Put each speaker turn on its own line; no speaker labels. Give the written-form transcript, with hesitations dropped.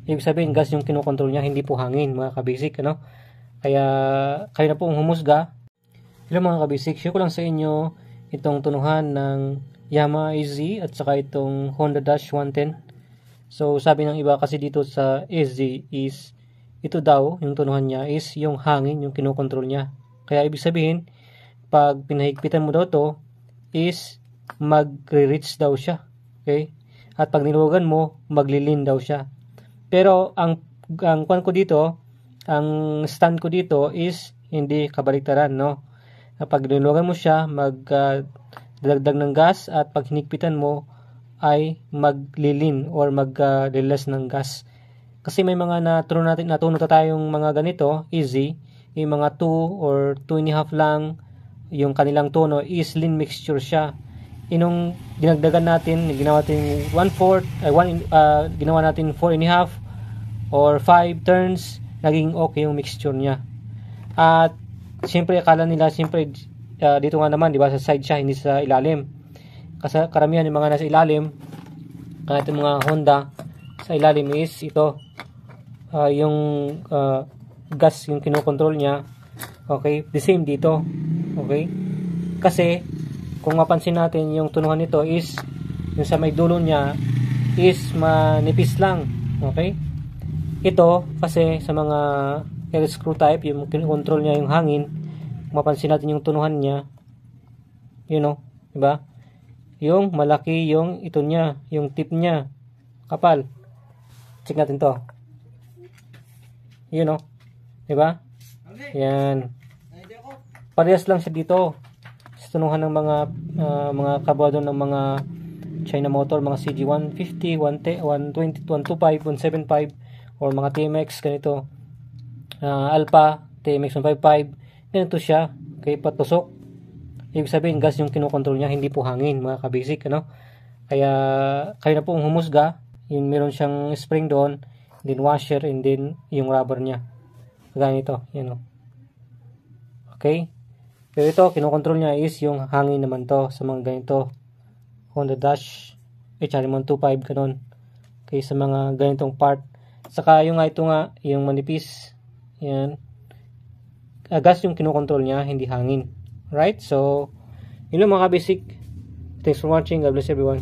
Ibig sabihin, gas yung kinokontrol niya, hindi po hangin, mga kabasic, ano? Kaya, kayo na po ang humusga. Hello mga kabasic, share ko lang sa inyo itong tunuhan ng Yamaha AZ at saka itong Honda Dash 110. So, sabi ng iba kasi dito sa AZ is, ito daw, yung tunuhan niya is yung hangin, yung kinokontrol niya. Kaya, ibig sabihin, pag pinahigpitan mo daw to, is magre-reach daw siya. Okay? At pag niluwagan mo, maglilin daw siya. Pero ang kwan ko dito, ang stand ko dito is hindi kabaliktaran, no? Pag niluwagan mo siya, magdadagdag ng gas at pag hinigpitan mo ay maglilin or mag-release ng gas. Kasi may mga natuno na tayong mga ganito, easy, yung mga 2 or 2.5 lang, yung kanilang tono is lean mixture siya. Inong dinagdagan natin, ginawa natin 1/4, ginawa natin 4.5 or 5 turns, naging okay yung mixture niya. At siyempre akala nila dito nga naman, di ba, sa side siya, hindi sa ilalim. Kasi karamihan yung mga nasa ilalim, kaya itong mga Honda sa ilalim is ito, yung gas yung kinokontrol niya. Okay, the same dito. Okay, kasi kung mapansin natin yung tunuhan nito is yung sa may dulo niya is manipis lang. Okay, ito kasi sa mga air screw type, yung kinokontrol niya yung hangin, mapansin natin yung tunuhan niya, you know, diba? Yung malaki yung ito niya, yung tip niya, kapal. Check natin to. You know, diba? Yan. Parehas lang siya dito sa tunuhan ng mga kabado ng mga China motor, mga CG150, 120, 125, 175, or mga TMX ganito, Alpha, TMX 155, ganito siya. Okay, patusok. Ibig sabihin, gas yung kinokontrol niya, hindi po hangin, mga kabasic, ano? Kaya, kayo na po ang humusga. Yung meron siyang spring doon, then washer, and then yung rubber niya. Ganito, yan o. Okay? Pero ito, kinokontrol niya is yung hangin naman to sa mga ganito. Honda Dash, HR125, ganun. Okay, sa mga ganitong part. Saka yung ito nga, yung manipis, yan. Gas yung kinokontrol niya, hindi hangin. Right? So, yun lang mga basic. Thanks for watching. God bless everyone.